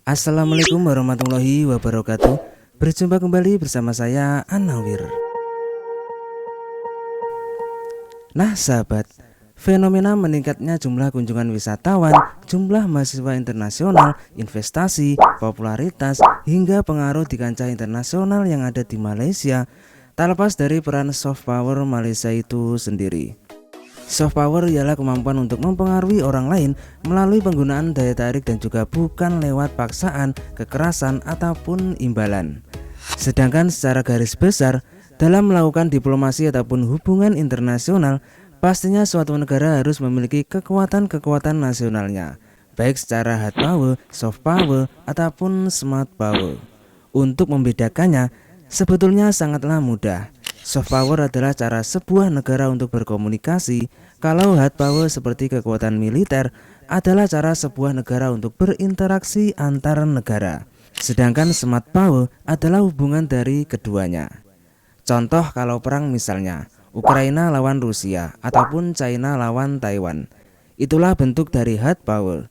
Assalamualaikum warahmatullahi wabarakatuh. Berjumpa kembali bersama saya Anawir. Nah sahabat, fenomena meningkatnya jumlah kunjungan wisatawan, jumlah mahasiswa internasional, investasi, popularitas, hingga pengaruh di kancah internasional yang ada di Malaysia tak lepas dari peran soft power Malaysia itu sendiri. Soft power ialah kemampuan untuk mempengaruhi orang lain melalui penggunaan daya tarik dan juga bukan lewat paksaan, kekerasan, ataupun imbalan. Sedangkan secara garis besar, dalam melakukan diplomasi ataupun hubungan internasional, pastinya suatu negara harus memiliki kekuatan-kekuatan nasionalnya, baik secara hard power, soft power, ataupun smart power. Untuk membedakannya, sebetulnya sangatlah mudah. Soft power adalah cara sebuah negara untuk berkomunikasi, kalau hard power seperti kekuatan militer adalah cara sebuah negara untuk berinteraksi antar negara. Sedangkan smart power adalah hubungan dari keduanya. Contoh kalau perang misalnya, Ukraina lawan Rusia ataupun China lawan Taiwan. Itulah bentuk dari hard power.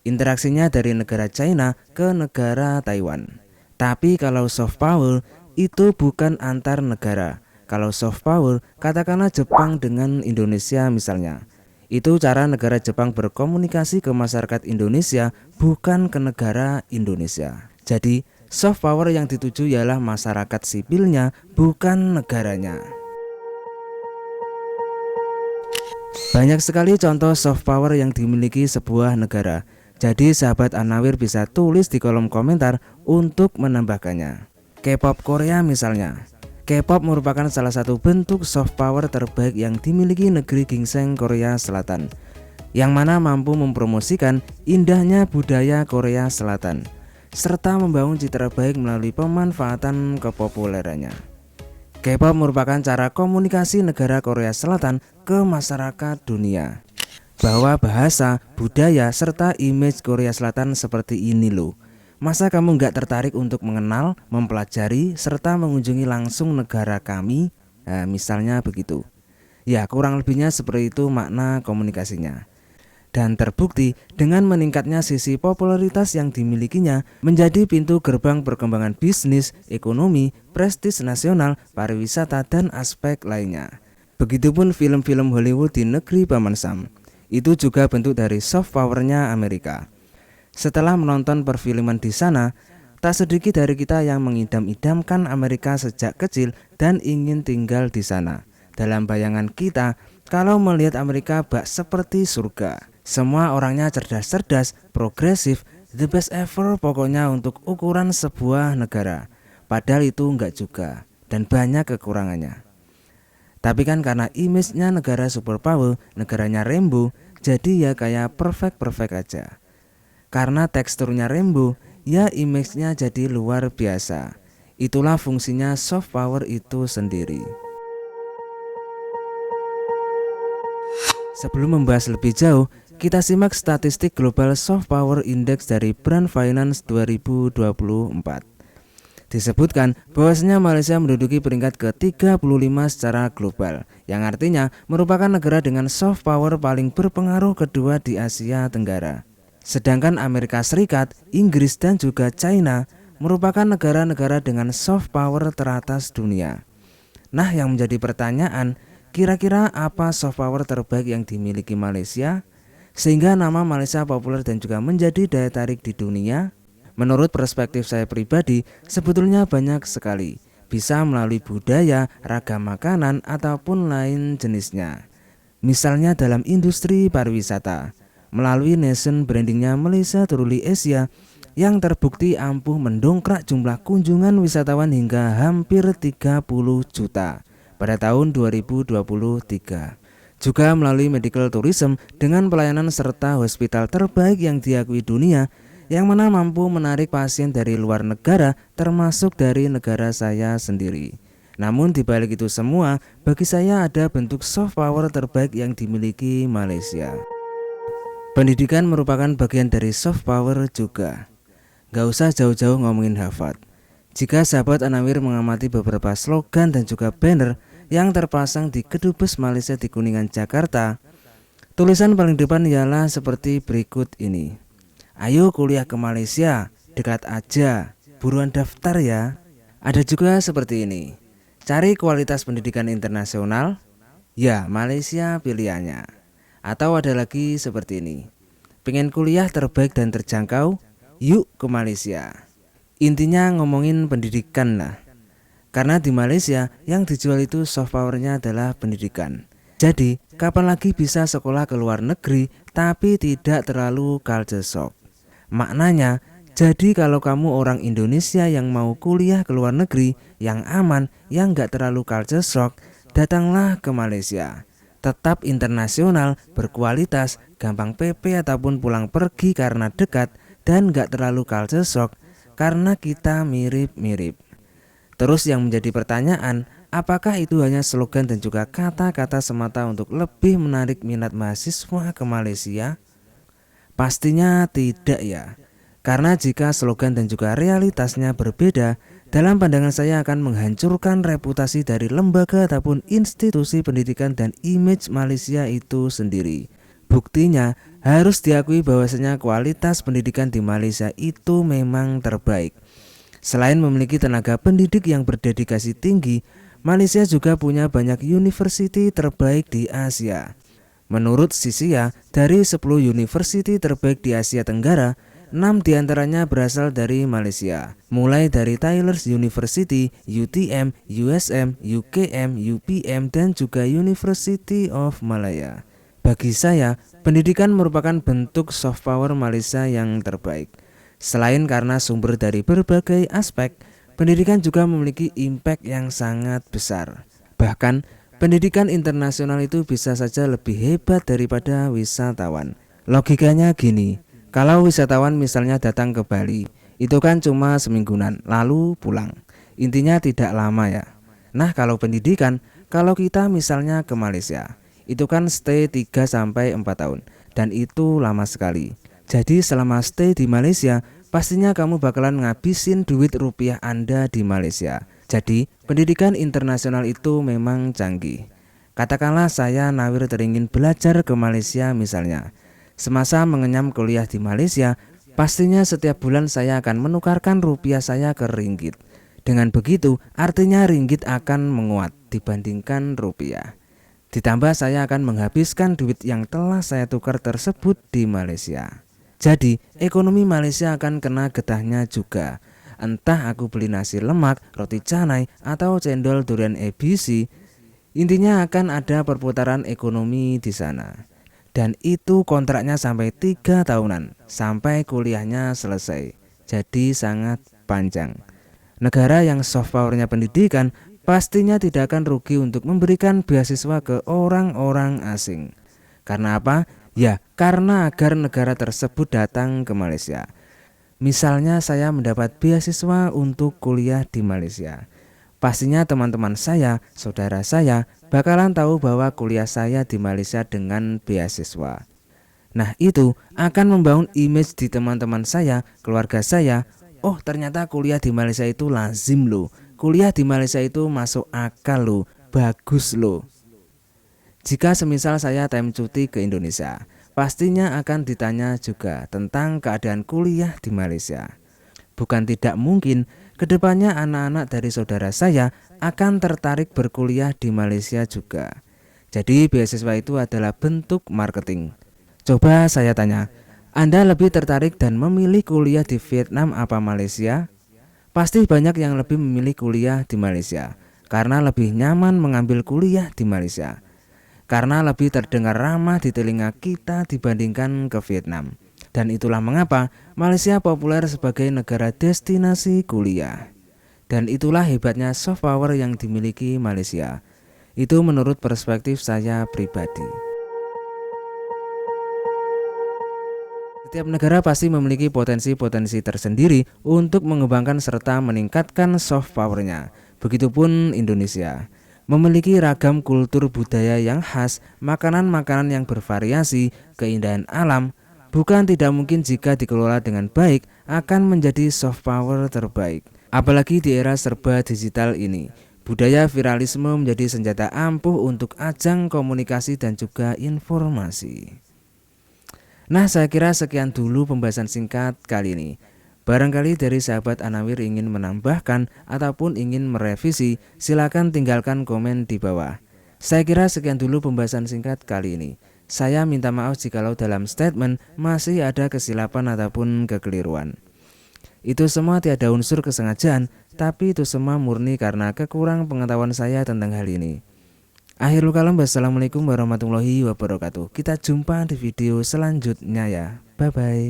Interaksinya dari negara China ke negara Taiwan. Tapi kalau soft power itu bukan antar negara. Kalau soft power, katakanlah Jepang dengan Indonesia misalnya. Itu cara negara Jepang berkomunikasi ke masyarakat Indonesia, bukan ke negara Indonesia. Jadi, soft power yang dituju ialah masyarakat sipilnya, bukan negaranya. Banyak sekali contoh soft power yang dimiliki sebuah negara. Jadi sahabat Anawir bisa tulis di kolom komentar untuk menambahkannya. K-pop Korea misalnya. K-pop merupakan salah satu bentuk soft power terbaik yang dimiliki negeri gingseng Korea Selatan, yang mana mampu mempromosikan indahnya budaya Korea Selatan, serta membangun citra baik melalui pemanfaatan kepopulerannya. K-pop merupakan cara komunikasi negara Korea Selatan ke masyarakat dunia, bahwa bahasa, budaya, serta image Korea Selatan seperti ini loh. Masa kamu nggak tertarik untuk mengenal, mempelajari, serta mengunjungi langsung negara kami? Nah, misalnya begitu. Ya, kurang lebihnya seperti itu makna komunikasinya. Dan terbukti dengan meningkatnya sisi popularitas yang dimilikinya menjadi pintu gerbang perkembangan bisnis, ekonomi, prestis nasional, pariwisata, dan aspek lainnya. Begitupun film-film Hollywood di negeri Paman Sam. Itu juga bentuk dari soft powernya Amerika. Setelah menonton perfilman di sana, tak sedikit dari kita yang mengidam-idamkan Amerika sejak kecil dan ingin tinggal di sana. Dalam bayangan kita, kalau melihat Amerika bak seperti surga. Semua orangnya cerdas-cerdas, progresif, the best ever pokoknya untuk ukuran sebuah negara. Padahal itu enggak juga, dan banyak kekurangannya. Tapi kan karena image-nya negara superpower, negaranya rainbow, jadi ya kayak perfect aja. Karena teksturnya rainbow, ya image-nya jadi luar biasa. Itulah fungsinya soft power itu sendiri. Sebelum membahas lebih jauh, kita simak statistik Global Soft Power Index dari Brand Finance 2024. Disebutkan bahwasanya Malaysia menduduki peringkat ke-35 secara global, yang artinya merupakan negara dengan soft power paling berpengaruh kedua di Asia Tenggara. Sedangkan Amerika Serikat, Inggris, dan juga China merupakan negara-negara dengan soft power teratas dunia. Nah, yang menjadi pertanyaan, kira-kira apa soft power terbaik yang dimiliki Malaysia? Sehingga nama Malaysia populer dan juga menjadi daya tarik di dunia? Menurut perspektif saya pribadi, sebetulnya banyak sekali. Bisa melalui budaya, ragam makanan, ataupun lain jenisnya. Misalnya dalam industri pariwisata, melalui nation brandingnya Malaysia Truly Asia yang terbukti ampuh mendongkrak jumlah kunjungan wisatawan hingga hampir 30 juta pada tahun 2023. Juga melalui medical tourism dengan pelayanan serta hospital terbaik yang diakui dunia, yang mana mampu menarik pasien dari luar negara termasuk dari negara saya sendiri. Namun dibalik itu semua, bagi saya ada bentuk soft power terbaik yang dimiliki Malaysia. Pendidikan merupakan bagian dari soft power juga. Gak usah jauh-jauh ngomongin Harvard. Jika sahabat Anawir mengamati beberapa slogan dan juga banner yang terpasang di Kedubes Malaysia di Kuningan, Jakarta, tulisan paling depan ialah seperti berikut ini. Ayo kuliah ke Malaysia, dekat aja, buruan daftar ya. Ada juga seperti ini, cari kualitas pendidikan internasional, ya Malaysia pilihannya. Atau ada lagi seperti ini, pengen kuliah terbaik dan terjangkau, yuk ke Malaysia. Intinya ngomongin pendidikan lah. Karena di Malaysia yang dijual itu soft powernya adalah pendidikan. Jadi kapan lagi bisa sekolah ke luar negeri tapi tidak terlalu culture shock. Maknanya, jadi kalau kamu orang Indonesia yang mau kuliah ke luar negeri yang aman, yang gak terlalu culture shock, datanglah ke Malaysia. Tetap internasional, berkualitas, gampang PP ataupun pulang pergi karena dekat, dan gak terlalu culture shock karena kita mirip-mirip. Terus yang menjadi pertanyaan, apakah itu hanya slogan dan juga kata-kata semata untuk lebih menarik minat mahasiswa ke Malaysia? Pastinya tidak ya. Karena jika slogan dan juga realitasnya berbeda, dalam pandangan saya akan menghancurkan reputasi dari lembaga ataupun institusi pendidikan dan image Malaysia itu sendiri. Buktinya harus diakui bahwasanya kualitas pendidikan di Malaysia itu memang terbaik. Selain memiliki tenaga pendidik yang berdedikasi tinggi, Malaysia juga punya banyak university terbaik di Asia. Menurut Sisia, dari 10 university terbaik di Asia Tenggara, 6 diantaranya berasal dari Malaysia. Mulai dari Taylor's University, UTM, USM, UKM, UPM, dan juga University of Malaya. Bagi saya, pendidikan merupakan bentuk soft power Malaysia yang terbaik. Selain karena sumber dari berbagai aspek, pendidikan juga memiliki impact yang sangat besar. Bahkan, pendidikan internasional itu bisa saja lebih hebat daripada wisatawan. Logikanya gini, kalau wisatawan misalnya datang ke Bali, itu kan cuma semingguan, lalu pulang. Intinya tidak lama ya. Nah kalau pendidikan, kalau kita misalnya ke Malaysia, itu kan stay 3-4 tahun, dan itu lama sekali. Jadi selama stay di Malaysia, pastinya kamu bakalan ngabisin duit rupiah Anda di Malaysia. Jadi pendidikan internasional itu memang canggih. Katakanlah saya nawir teringin belajar ke Malaysia misalnya. Semasa mengenyam kuliah di Malaysia, pastinya setiap bulan saya akan menukarkan rupiah saya ke ringgit. Dengan begitu artinya ringgit akan menguat dibandingkan rupiah. Ditambah saya akan menghabiskan duit yang telah saya tukar tersebut di Malaysia. Jadi ekonomi Malaysia akan kena getahnya juga. Entah aku beli nasi lemak, roti canai, atau cendol durian ABC, intinya akan ada perputaran ekonomi di sana. Dan itu kontraknya sampai 3 tahunan, sampai kuliahnya selesai. Jadi sangat panjang. Negara yang soft powernya pendidikan pastinya tidak akan rugi untuk memberikan beasiswa ke orang-orang asing. Karena apa? Ya, karena agar negara tersebut datang ke Malaysia. Misalnya saya mendapat beasiswa untuk kuliah di Malaysia. Pastinya teman-teman saya, saudara saya bakalan tahu bahwa kuliah saya di Malaysia dengan beasiswa. Nah itu akan membangun image di teman-teman saya, keluarga saya. Oh ternyata kuliah di Malaysia itu lazim loh. Kuliah di Malaysia itu masuk akal loh, bagus loh. Jika semisal saya time cuti ke Indonesia, pastinya akan ditanya juga tentang keadaan kuliah di Malaysia. Bukan tidak mungkin kedepannya anak-anak dari saudara saya akan tertarik berkuliah di Malaysia juga. Jadi beasiswa itu adalah bentuk marketing. Coba saya tanya, Anda lebih tertarik dan memilih kuliah di Vietnam apa Malaysia? Pasti banyak yang lebih memilih kuliah di Malaysia karena lebih nyaman mengambil kuliah di Malaysia. Karena lebih terdengar ramah di telinga kita dibandingkan ke Vietnam. Dan itulah mengapa Malaysia populer sebagai negara destinasi kuliah. Dan itulah hebatnya soft power yang dimiliki Malaysia. Itu menurut perspektif saya pribadi. Setiap negara pasti memiliki potensi-potensi tersendiri untuk mengembangkan serta meningkatkan soft powernya. Begitupun Indonesia. Memiliki ragam kultur budaya yang khas, makanan-makanan yang bervariasi, keindahan alam, bukan tidak mungkin jika dikelola dengan baik akan menjadi soft power terbaik. Apalagi di era serba digital ini, budaya viralisme menjadi senjata ampuh untuk ajang komunikasi dan juga informasi. Nah saya kira sekian dulu pembahasan singkat kali ini. Barangkali dari sahabat Anawir ingin menambahkan ataupun ingin merevisi, silakan tinggalkan komen di bawah. Saya kira sekian dulu pembahasan singkat kali ini. Saya minta maaf jikalau dalam statement masih ada kesilapan ataupun kekeliruan. Itu semua tiada unsur kesengajaan, tapi itu semua murni karena kekurang pengetahuan saya tentang hal ini. Akhirul kalam, wassalamualaikum warahmatullahi wabarakatuh. Kita jumpa di video selanjutnya ya. Bye bye.